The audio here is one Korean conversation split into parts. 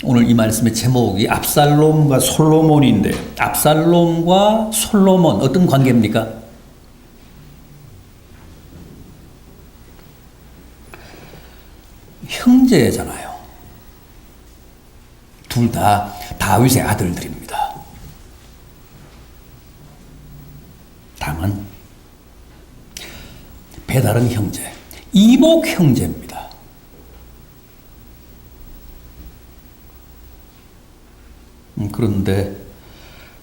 오늘 이 말씀의 제목이 압살롬과 솔로몬인데, 압살롬과 솔로몬 어떤 관계입니까? 형제잖아요. 둘 다 다윗의 아들들입니다. 다만 배다른 형제, 이복 형제입니다. 그런데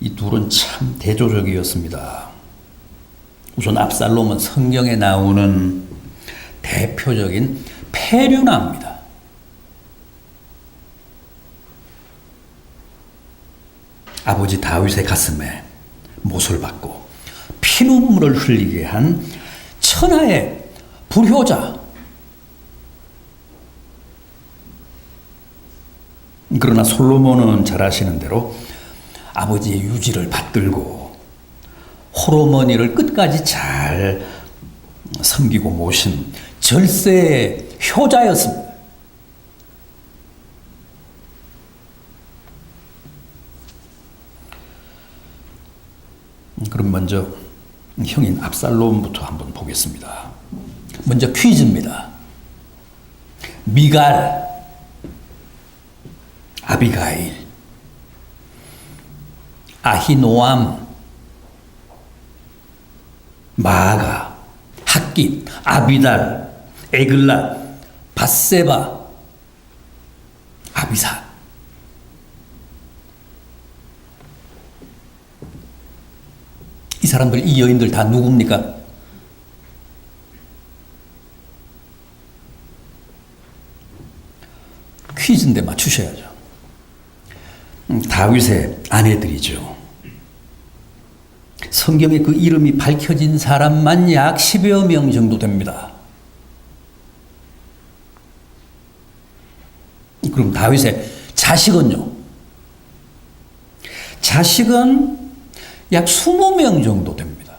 이 둘은 참 대조적이었습니다. 우선 압살롬은 성경에 나오는 대표적인 패륜아입니다. 아버지 다윗의 가슴에 못을 박고 피눈물을 흘리게 한 천하의 불효자. 그러나 솔로몬은 잘 아시는 대로 아버지의 유지를 받들고 호르몬이를 끝까지 잘 섬기고 모신 절세의 효자였습니다. 그럼 먼저 형인 압살롬부터 한번 보겠습니다. 먼저 퀴즈입니다. 미갈, 아비가일, 아히노암, 마아가, 핫깃, 아비달, 에글라, 밧세바, 아비사. 이 사람들, 이 여인들 다 누굽니까? 퀴즈인데 맞추셔야죠. 다윗의 아내들이죠. 성경에 그 이름이 밝혀진 사람만 약 10여 명 정도 됩니다. 그럼 다윗의 자식은요? 자식은 약 20명 정도 됩니다.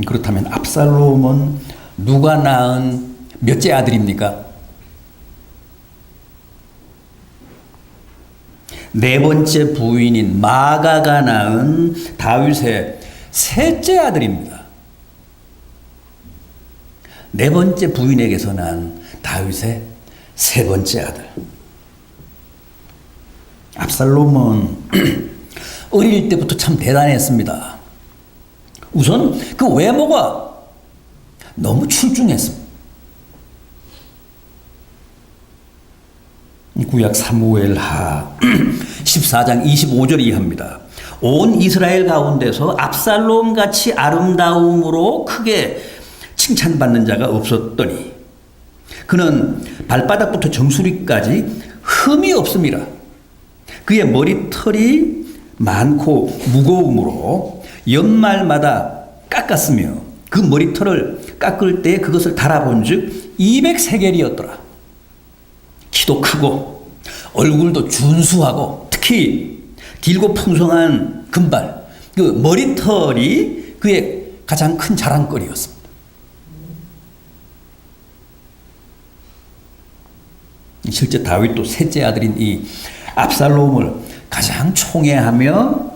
그렇다면 압살롬은 누가 낳은 몇째 아들입니까? 네 번째 부인인 마가가 낳은 다윗의 셋째 아들입니다. 네 번째 부인에게서 난 다윗의 세 번째 아들. 압살롬은 어릴 때부터 참 대단했습니다. 우선 그 외모가 너무 출중했습니다. 구약 사무엘하 14장 25절 이하입니다. 온 이스라엘 가운데서 압살롬 같이 아름다움으로 크게 칭찬받는 자가 없었더니 그는 발바닥부터 정수리까지 흠이 없습니다. 그의 머리털이 많고 무거움으로 연말마다 깎았으며 그 머리털을 깎을 때 그것을 달아본 즉 200세겔이었더라. 키도 크고 얼굴도 준수하고 특히 길고 풍성한 금발, 그 머리털이 그의 가장 큰 자랑거리였습니다. 실제 다윗도 셋째 아들인 이 압살롬을 가장 총애하며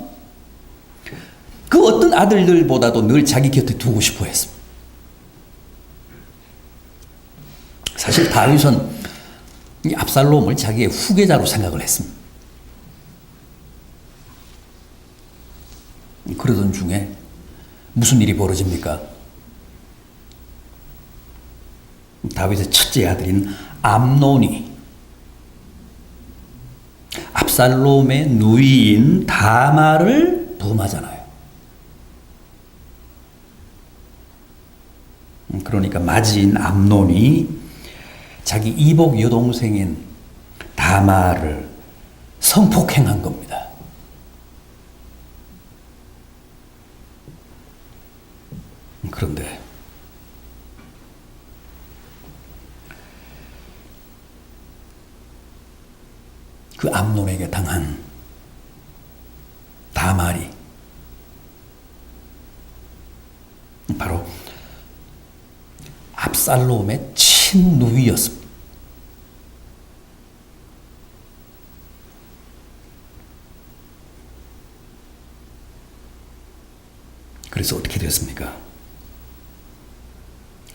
그 어떤 아들들보다도 늘 자기 곁에 두고 싶어 했습니다. 사실 다윗은 이 압살롬을 자기의 후계자로 생각을 했습니다. 그러던 중에 무슨 일이 벌어집니까? 다윗의 첫째 아들인 암논이 압살롬의 누이인 다말을 범하잖아요. 그러니까 맞이인 암논이 자기 이복 여동생인 다말을 성폭행한 겁니다. 그런데 그 암논에게 당한 다말이 압살롬의 친누이였습니다. 그래서 어떻게 됐습니까?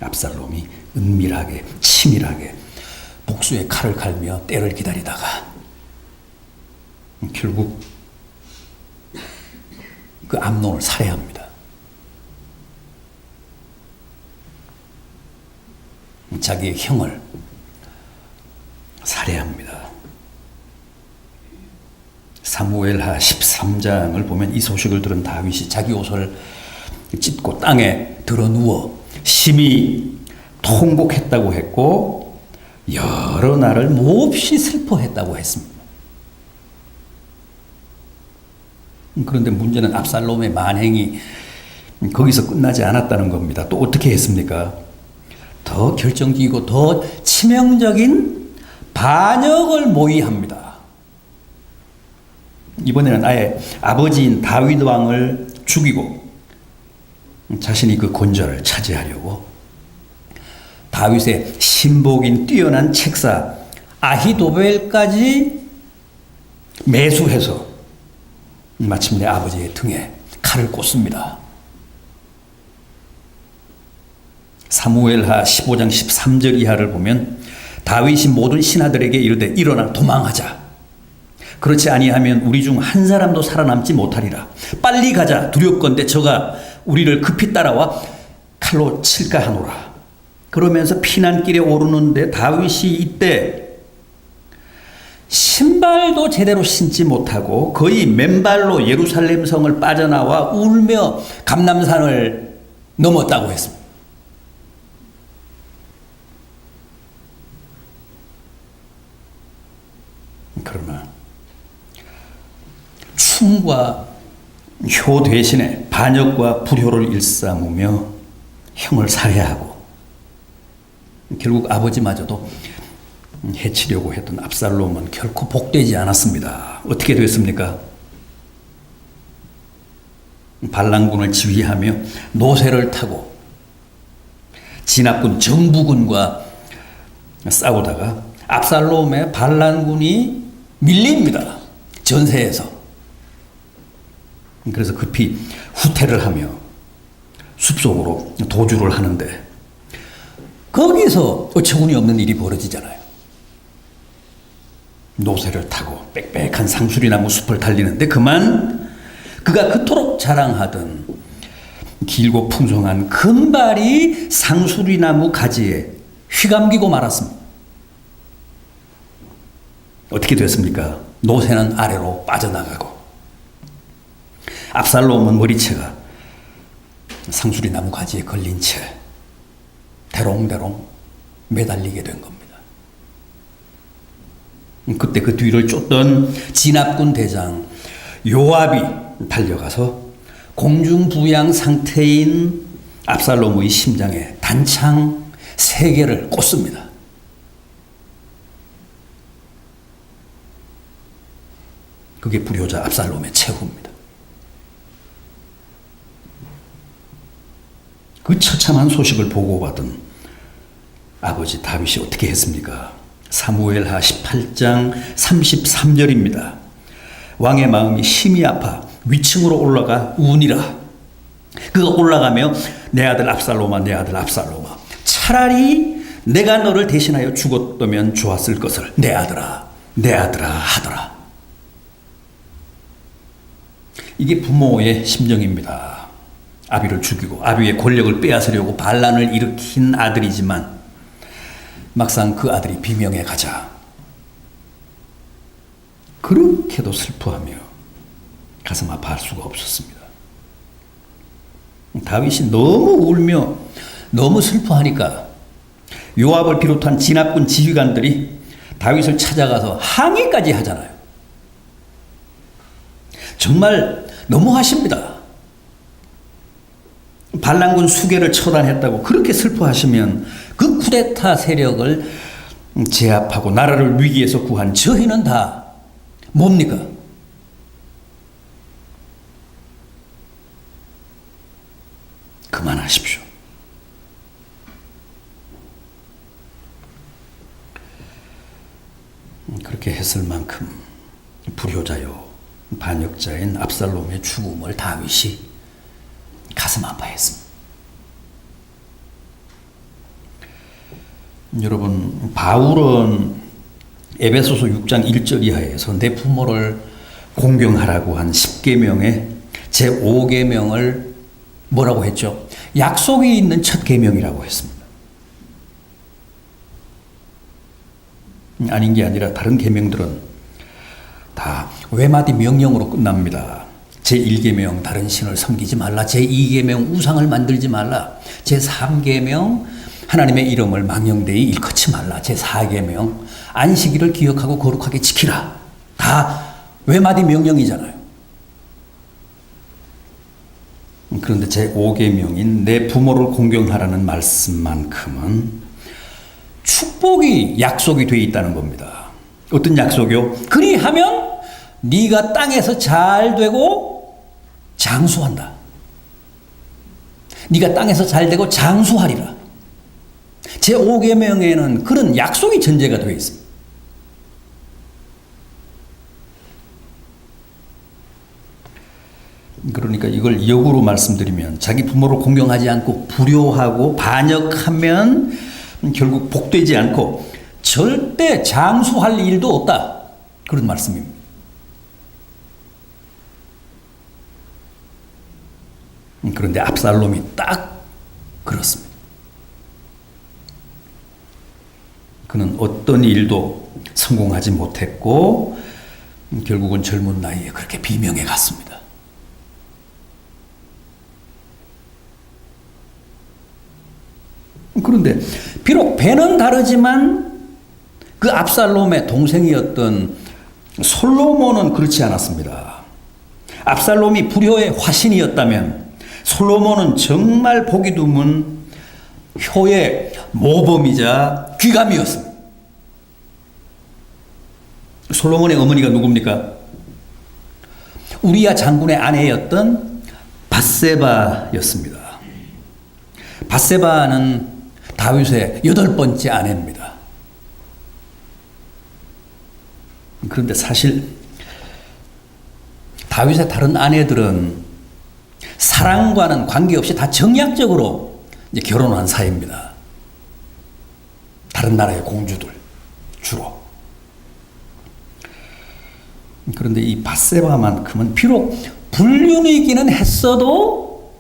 압살롬이 은밀하게 치밀하게 복수의 칼을 갈며 때를 기다리다가 결국 그 암논을 살해합니다. 자기의 형을 살해합니다. 사무엘하 13장을 보면 이 소식을 들은 다윗이 자기 옷을 찢고 땅에 드러누워 심히 통곡했다고 했고 여러 날을 몹시 슬퍼했다고 했습니다. 그런데 문제는 압살롬의 만행이 거기서 끝나지 않았다는 겁니다. 또 어떻게 했습니까? 더 결정적이고 더 치명적인 반역을 모의합니다. 이번에는 아예 아버지인 다윗 왕을 죽이고 자신이 그 권좌를 차지하려고 다윗의 신복인 뛰어난 책사 아히도벨까지 매수해서 마침내 아버지의 등에 칼을 꽂습니다. 사무엘하 15장 13절 이하를 보면 다윗이 모든 신하들에게 이르되 일어나 도망하자. 그렇지 아니하면 우리 중 한 사람도 살아남지 못하리라. 빨리 가자. 두렵건대 저가 우리를 급히 따라와 칼로 칠까 하노라. 그러면서 피난길에 오르는데 다윗이 이때 신발도 제대로 신지 못하고 거의 맨발로 예루살렘 성을 빠져나와 울며 감람산을 넘었다고 했습니다. 그러나 충과 효 대신에 반역과 불효를 일삼으며 형을 살해하고 결국 아버지마저도 해치려고 했던 압살롬은 결코 복되지 않았습니다. 어떻게 됐습니까? 반란군을 지휘하며 노새를 타고 진압군 정부군과 싸우다가 압살롬의 반란군이 밀립니다. 전세에서. 그래서 급히 후퇴를 하며 숲속으로 도주를 하는데 거기서 어처구니 없는 일이 벌어지잖아요. 노새를 타고 빽빽한 상수리나무 숲을 달리는데 그만 그가 그토록 자랑하던 길고 풍성한 금발이 상수리나무 가지에 휘감기고 말았습니다. 어떻게 됐습니까? 노새는 아래로 빠져나가고 압살롬은 머리채가 상수리나무 가지에 걸린 채 대롱대롱 매달리게 된 겁니다. 그때 그 뒤를 쫓던 진압군 대장 요압이 달려가서 공중부양 상태인 압살롬의 심장에 단창 3개를 꽂습니다. 그게 불효자 압살롬의 최후입니다. 그 처참한 소식을 보고받은 아버지 다윗이 어떻게 했습니까? 사무엘하 18장 33절입니다. 왕의 마음이 심히 아파 위층으로 올라가 우니라. 그가 올라가며 내 아들 압살롬아 내 아들 압살롬아 차라리 내가 너를 대신하여 죽었다면 좋았을 것을 내 아들아 하더라. 이게 부모의 심정입니다. 아비를 죽이고 아비의 권력을 빼앗으려고 반란을 일으킨 아들이지만 막상 그 아들이 비명에 가자 그렇게도 슬퍼하며 가슴 아파할 수가 없었습니다. 다윗이 너무 울며 너무 슬퍼하니까 요압을 비롯한 진압군 지휘관들이 다윗을 찾아가서 항의까지 하잖아요. 정말 너무하십니다. 반란군 수개를 처단했다고 그렇게 슬퍼하시면 그 쿠데타 세력을 제압하고 나라를 위기에서 구한 저희는 다 뭡니까? 그만하십시오. 그렇게 했을 만큼 불효자요 반역자인 압살롬의 죽음을 다윗이 가슴 아파했습니다. 여러분, 바울은 에베소서 6장 1절 이하에서 내 부모를 공경하라고 한 10계명의 제5계명을 뭐라고 했죠? 약속이 있는 첫 계명이라고 했습니다. 아닌 게 아니라 다른 계명들은 다 외마디 명령으로 끝납니다. 제1계명 다른 신을 섬기지 말라. 제2계명 우상을 만들지 말라. 제3계명 하나님의 이름을 망령되이 일컫지 말라. 제4계명 안식일을 기억하고 거룩하게 지키라. 다 외마디 명령이잖아요. 그런데 제5계명인 내 부모를 공경하라는 말씀만큼은 축복이 약속이 되어 있다는 겁니다. 어떤 약속이요? 그리하면 네가 땅에서 잘 되고 장수한다. 네가 땅에서 잘 되고 장수하리라. 제5계명에는 그런 약속이 전제가 되어 있습니다. 그러니까 이걸 역으로 말씀드리면 자기 부모를 공경하지 않고 불효하고 반역하면 결국 복되지 않고 절대 장수할 일도 없다. 그런 말씀입니다. 그런데 압살롬이 딱 그렇습니다. 그는 어떤 일도 성공하지 못했고 결국은 젊은 나이에 그렇게 비명해 갔습니다. 그런데 비록 배는 다르지만 그 압살롬의 동생이었던 솔로몬은 그렇지 않았습니다. 압살롬이 불효의 화신이었다면 솔로몬은 정말 보기 드문 효의 모범이자 귀감이었습니다. 솔로몬의 어머니가 누굽니까? 우리야 장군의 아내였던 밧세바였습니다. 밧세바는 다윗의 8번째 아내입니다. 그런데 사실 다윗의 다른 아내들은 사랑과는 관계없이 다 정략적으로 이제 결혼한 사이입니다. 다른 나라의 공주들 주로. 그런데 이 밧세바만큼은 비록 불륜이기는 했어도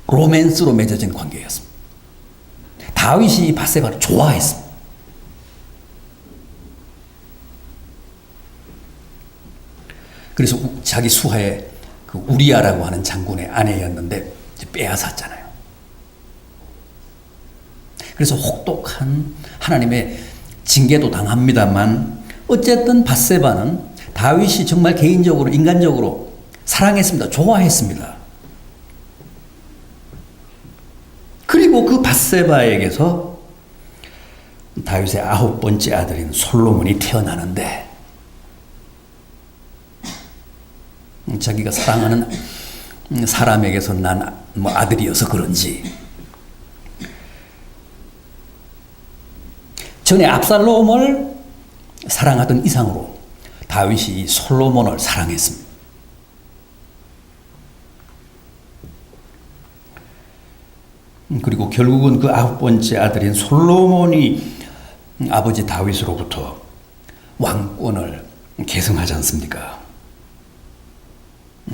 로맨스로 맺어진 관계였습니다. 다윗이 밧세바를 좋아했습니다. 그래서 자기 수하에 그 우리아라고 하는 장군의 아내였는데 빼앗았잖아요. 그래서 혹독한 하나님의 징계도 당합니다만 어쨌든 밧세바는 다윗이 정말 개인적으로 인간적으로 사랑했습니다. 좋아했습니다. 그리고 그 밧세바에게서 다윗의 9번째 아들인 솔로몬이 태어나는데 자기가 사랑하는 사람에게서 난 아들이어서 그런지 전에 압살롬을 사랑하던 이상으로 다윗이 솔로몬을 사랑했습니다. 그리고 결국은 그 9번째 아들인 솔로몬이 아버지 다윗으로부터 왕권을 계승하지 않습니까?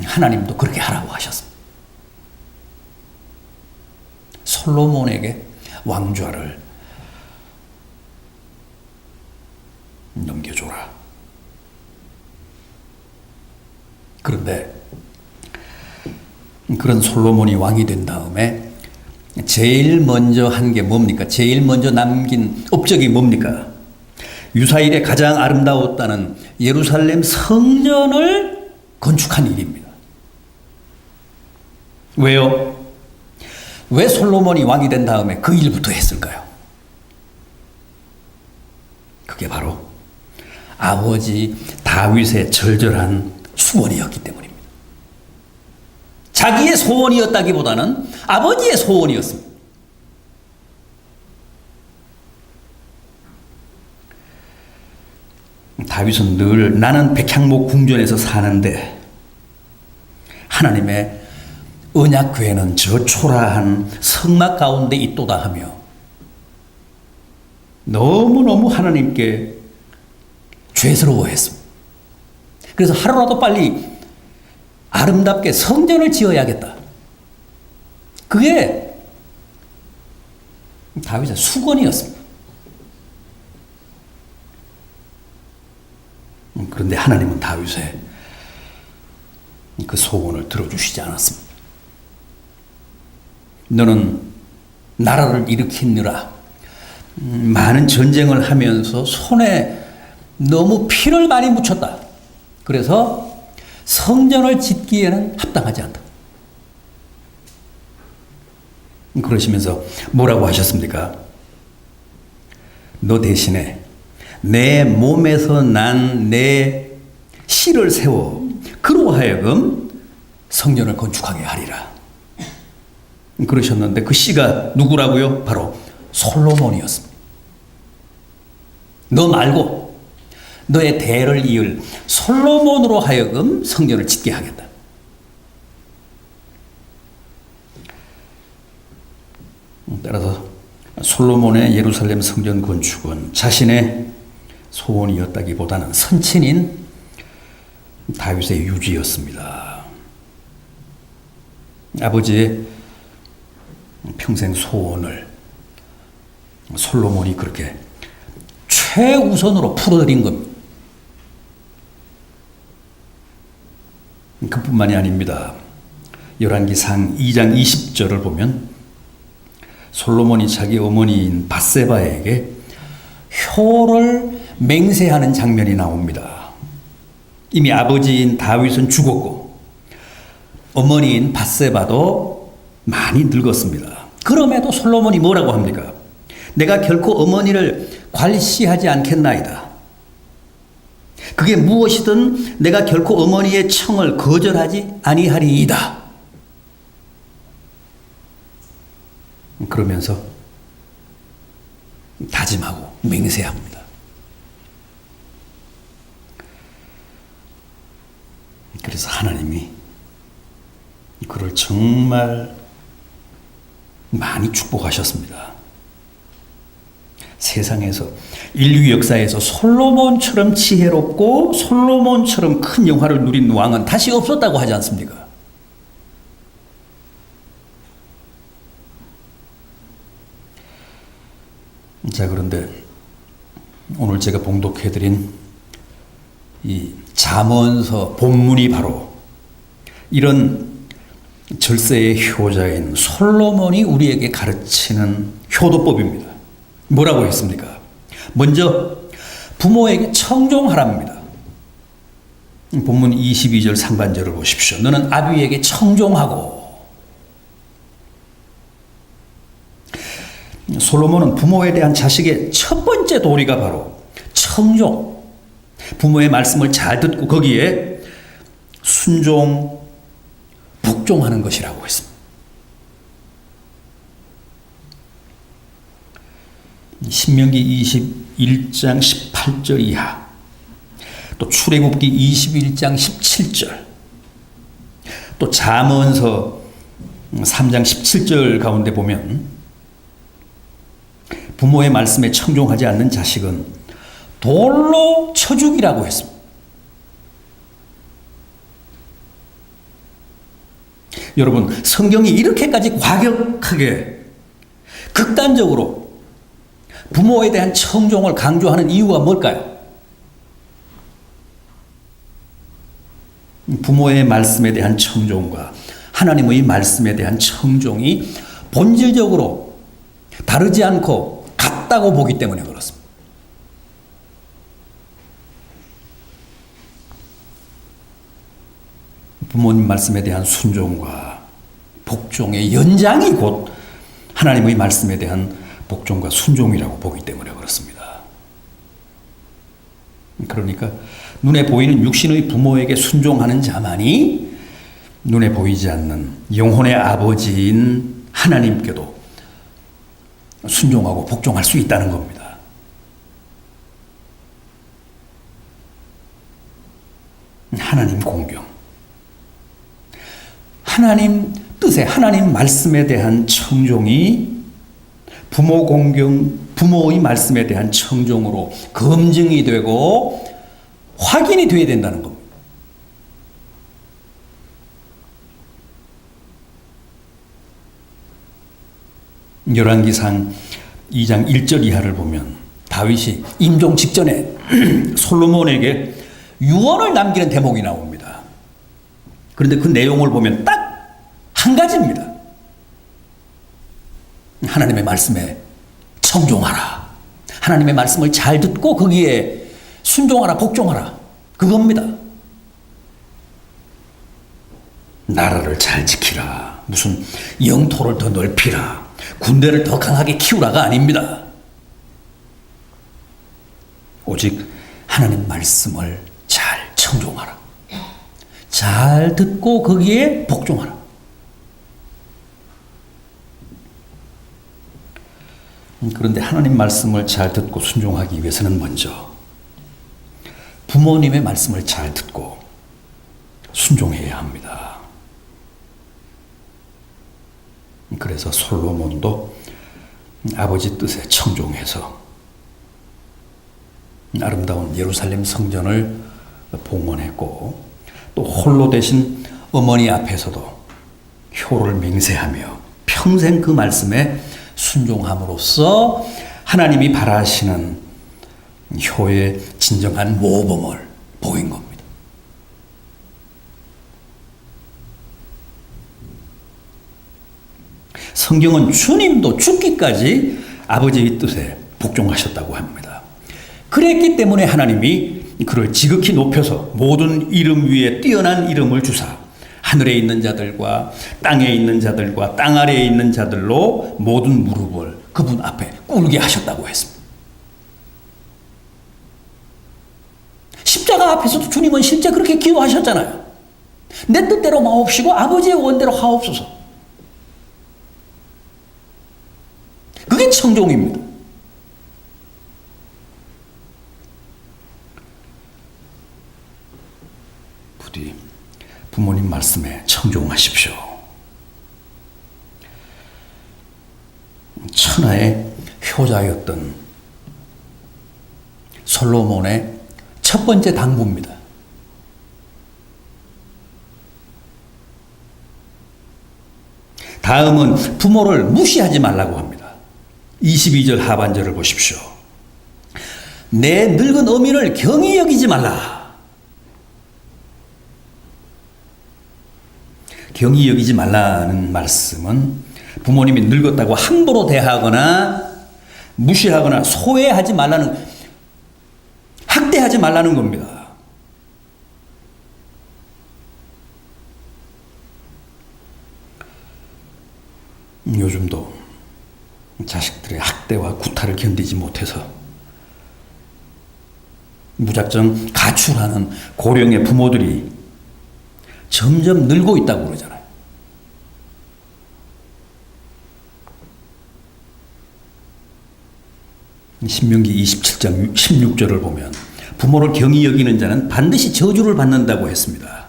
하나님도 그렇게 하라고 하셨습니다. 솔로몬에게 왕좌를 넘겨줘라. 그런데 그런 솔로몬이 왕이 된 다음에 제일 먼저 한 게 뭡니까? 제일 먼저 남긴 업적이 뭡니까? 유사일에 가장 아름다웠다는 예루살렘 성전을 건축한 일입니다. 왜요? 왜 솔로몬이 왕이 된 다음에 그 일부터 했을까요? 그게 바로 아버지 다윗의 절절한 소원이었기 때문입니다. 자기의 소원이었다기보다는 아버지의 소원이었습니다. 다윗은 늘 나는 백향목 궁전에서 사는데 하나님의 언약궤는 저 초라한 성막 가운데 있도다 하며 너무너무 하나님께 죄스러워했습니다. 그래서 하루라도 빨리 아름답게 성전을 지어야겠다. 그게 다윗의 수건이었습니다. 그런데 하나님은 다윗의 그 소원을 들어주시지 않았습니다. 너는 나라를 일으키느라 많은 전쟁을 하면서 손에 너무 피를 많이 묻혔다. 그래서 성전을 짓기에는 합당하지 않다. 그러시면서 뭐라고 하셨습니까? 너 대신에 내 몸에서 난 내 씨를 세워 그로 하여금 성전을 건축하게 하리라. 그러셨는데 그 씨가 누구라고요? 바로 솔로몬이었습니다. 너 말고 너의 대를 이을 솔로몬으로 하여금 성전을 짓게 하겠다. 따라서 솔로몬의 예루살렘 성전 건축은 자신의 소원이었다기보다는 선친인 다윗의 유지였습니다. 아버지의 평생 소원을 솔로몬이 그렇게 최우선으로 풀어드린 겁니다. 그뿐만이 아닙니다. 열왕기상 2장 20절을 보면 솔로몬이 자기 어머니인 밧세바에게 효를 맹세하는 장면이 나옵니다. 이미 아버지인 다윗은 죽었고 어머니인 밧세바도 많이 늙었습니다. 그럼에도 솔로몬이 뭐라고 합니까? 내가 결코 어머니를 괄시하지 않겠나이다. 그게 무엇이든 내가 결코 어머니의 청을 거절하지 아니하리이다. 그러면서 다짐하고 맹세합니다. 그래서 하나님이 그를 정말 많이 축복하셨습니다. 세상에서 인류 역사에서 솔로몬처럼 지혜롭고 솔로몬처럼 큰 영화를 누린 왕은 다시 없었다고 하지 않습니까? 자, 그런데 오늘 제가 봉독해드린 이 잠언서 본문이 바로 이런 절세의 효자인 솔로몬이 우리에게 가르치는 효도법입니다. 뭐라고 했습니까? 먼저 부모에게 청종하랍니다. 본문 22절 상반절을 보십시오. 너는 아비에게 청종하고. 솔로몬은 부모에 대한 자식의 첫 번째 도리가 바로 청종. 부모의 말씀을 잘 듣고 거기에 순종, 복종하는 것이라고 했습니다. 신명기 21장 18절 이하, 또 출애굽기 21장 17절, 또 잠언서 3장 17절 가운데 보면 부모의 말씀에 청종하지 않는 자식은 돌로 쳐 죽이라고 했습니다. 여러분, 성경이 이렇게까지 과격하게 극단적으로 부모에 대한 청종을 강조하는 이유가 뭘까요? 부모의 말씀에 대한 청종과 하나님의 말씀에 대한 청종이 본질적으로 다르지 않고 같다고 보기 때문에 그렇습니다. 부모님 말씀에 대한 순종과 복종의 연장이 곧 하나님의 말씀에 대한 복종과 순종이라고 보기 때문에 그렇습니다. 그러니까 눈에 보이는 육신의 부모에게 순종하는 자만이 눈에 보이지 않는 영혼의 아버지인 하나님께도 순종하고 복종할 수 있다는 겁니다. 하나님 공경. 하나님 뜻에 하나님 말씀에 대한 청종이 부모 공경, 부모의 말씀에 대한 청종으로 검증이 되고 확인이 되어야 된다는 겁니다. 열왕기상 2장 1절 이하를 보면 다윗이 임종 직전에 솔로몬에게 유언을 남기는 대목이 나옵니다. 그런데 그 내용을 보면 딱 한 가지입니다. 하나님의 말씀에 청종하라. 하나님의 말씀을 잘 듣고 거기에 순종하라, 복종하라. 그겁니다. 나라를 잘 지키라. 무슨 영토를 더 넓히라. 군대를 더 강하게 키우라가 아닙니다. 오직 하나님 말씀을 잘 청종하라. 잘 듣고 거기에 복종하라. 그런데 하나님 말씀을 잘 듣고 순종하기 위해서는 먼저 부모님의 말씀을 잘 듣고 순종해야 합니다. 그래서 솔로몬도 아버지 뜻에 청종해서 아름다운 예루살렘 성전을 봉헌했고 또 홀로 되신 어머니 앞에서도 효를 맹세하며 평생 그 말씀에 순종함으로써 하나님이 바라시는 효의 진정한 모범을 보인 겁니다. 성경은 주님도 죽기까지 아버지의 뜻에 복종하셨다고 합니다. 그랬기 때문에 하나님이 그를 지극히 높여서 모든 이름 위에 뛰어난 이름을 주사 하늘에 있는 자들과 땅에 있는 자들과 땅 아래에 있는 자들로 모든 무릎을 그분 앞에 꿇게 하셨다고 했습니다. 십자가 앞에서도 주님은 실제 그렇게 기도하셨잖아요. 내 뜻대로 마옵시고 아버지의 원대로 하옵소서. 그게 청종입니다. 부디 부모님 말씀에 청종하십시오. 천하의 효자였던 솔로몬의 첫 번째 당부입니다. 다음은 부모를 무시하지 말라고 합니다. 22절 하반절을 보십시오. 내 늙은 어미를 경히 여기지 말라. 경히 여기지 말라는 말씀은 부모님이 늙었다고 함부로 대하거나 무시하거나 소외하지 말라는, 학대하지 말라는 겁니다. 요즘도 자식들의 학대와 구타를 견디지 못해서 무작정 가출하는 고령의 부모들이 점점 늘고 있다고 그러잖아요. 신명기 27장 16절을 보면 부모를 경히 여기는 자는 반드시 저주를 받는다고 했습니다.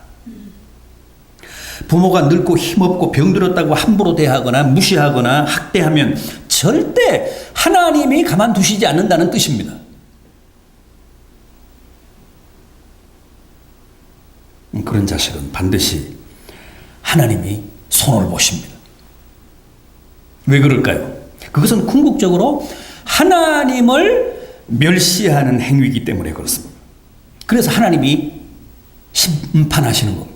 부모가 늙고 힘없고 병들었다고 함부로 대하거나 무시하거나 학대하면 절대 하나님이 가만두시지 않는다는 뜻입니다. 그런 자식은 반드시 하나님이 손을 보십니다. 왜 그럴까요? 그것은 궁극적으로 하나님을 멸시하는 행위이기 때문에 그렇습니다. 그래서 하나님이 심판하시는 겁니다.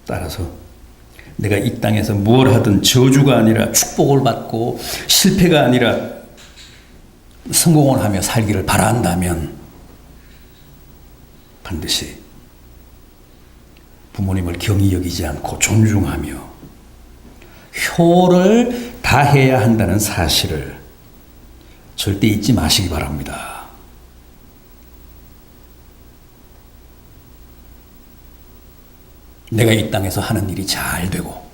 따라서 내가 이 땅에서 뭘 하든 저주가 아니라 축복을 받고 실패가 아니라 성공을 하며 살기를 바란다면 반드시 부모님을 경히 여기지 않고 존중하며 효를 다해야 한다는 사실을 절대 잊지 마시기 바랍니다. 내가 이 땅에서 하는 일이 잘 되고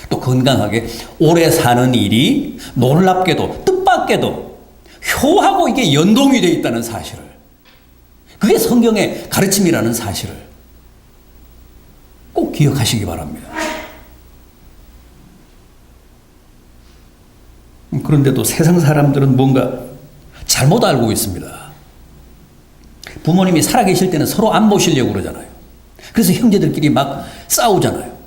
또 건강하게 오래 사는 일이 놀랍게도 뜻밖에도 효하고 이게 연동이 되어 있다는 사실을, 그게 성경의 가르침이라는 사실을 꼭 기억하시기 바랍니다. 그런데도 세상 사람들은 뭔가 잘못 알고 있습니다. 부모님이 살아계실 때는 서로 안 보시려고 그러잖아요. 그래서 형제들끼리 막 싸우잖아요.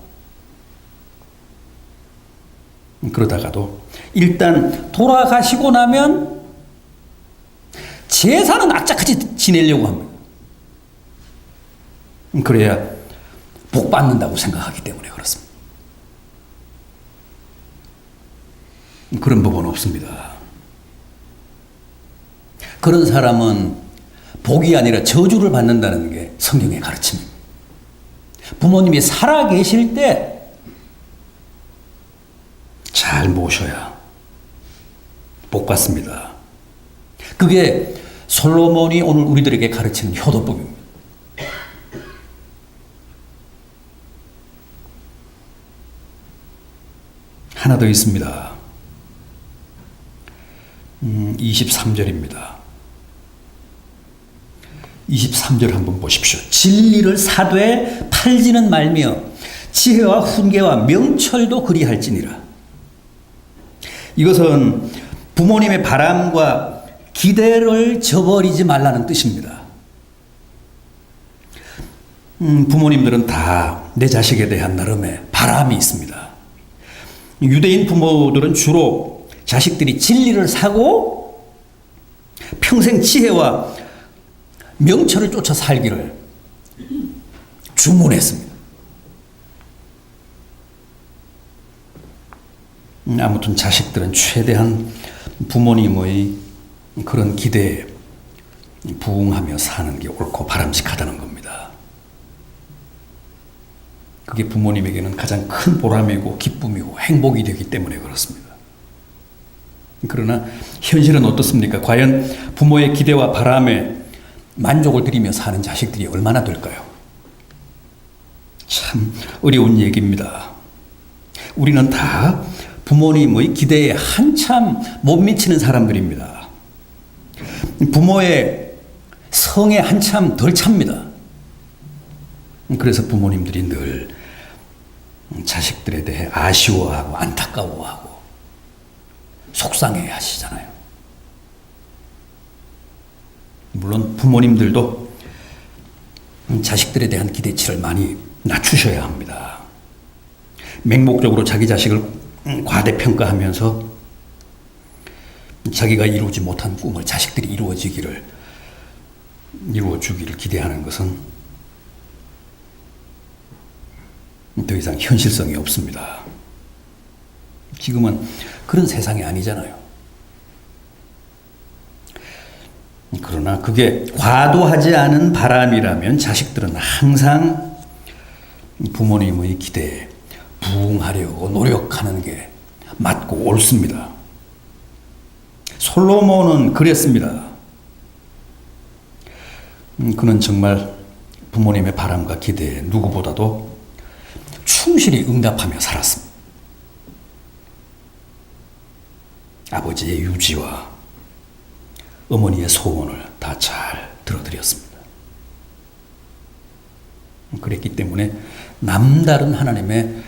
그러다가도 일단 돌아가시고 나면 제사는 악착같이 지내려고 합니다. 그래야 복 받는다고 생각하기 때문에 그렇습니다. 그런 법은 없습니다. 그런 사람은 복이 아니라 저주를 받는다는 게 성경의 가르침입니다. 부모님이 살아 계실 때 잘 모셔야 복 받습니다. 그게 솔로몬이 오늘 우리들에게 가르치는 효도법입니다. 하나 더 있습니다. 23절입니다. 23절 한번 보십시오. 진리를 사되 팔지는 말며 지혜와 훈계와 명철도 그리할지니라. 이것은 부모님의 바람과 기대를 저버리지 말라는 뜻입니다. 부모님들은 다 내 자식에 대한 나름의 바람이 있습니다. 유대인 부모들은 주로 자식들이 진리를 사고 평생 지혜와 명철을 쫓아 살기를 주문했습니다. 아무튼 자식들은 최대한 부모님의 그런 기대에 부응하며 사는 게 옳고 바람직하다는 겁니다. 그게 부모님에게는 가장 큰 보람이고 기쁨이고 행복이 되기 때문에 그렇습니다. 그러나 현실은 어떻습니까? 과연 부모의 기대와 바람에 만족을 드리며 사는 자식들이 얼마나 될까요? 참 어려운 얘기입니다. 우리는 다 부모님의 기대에 한참 못 미치는 사람들입니다. 부모의 성에 한참 덜 찹니다. 그래서 부모님들이 늘 자식들에 대해 아쉬워하고 안타까워하고 속상해 하시잖아요. 물론 부모님들도 자식들에 대한 기대치를 많이 낮추셔야 합니다. 맹목적으로 자기 자식을 과대평가하면서 자기가 이루지 못한 꿈을 자식들이 이루어주기를 기대하는 것은 더 이상 현실성이 없습니다. 지금은 그런 세상이 아니잖아요. 그러나 그게 과도하지 않은 바람이라면 자식들은 항상 부모님의 기대에 부응하려고 노력하는 게 맞고 옳습니다. 솔로몬은 그랬습니다. 그는 정말 부모님의 바람과 기대에 누구보다도 충실히 응답하며 살았습니다. 아버지의 유지와 어머니의 소원을 다 잘 들어드렸습니다. 그랬기 때문에 남다른 하나님의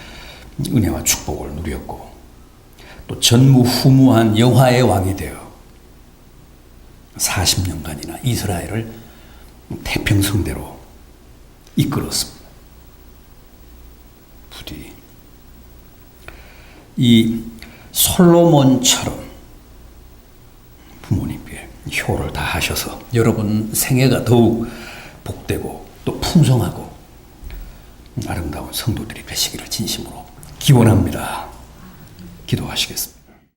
은혜와 축복을 누렸고 또 전무후무한 여호와의 왕이 되어 40년간이나 이스라엘을 태평성대로 이끌었습니다. 부디 이 솔로몬처럼 부모님께 효를 다하셔서 여러분 생애가 더욱 복되고 또 풍성하고 아름다운 성도들이 되시기를 진심으로 기원합니다. 기도하시겠습니다.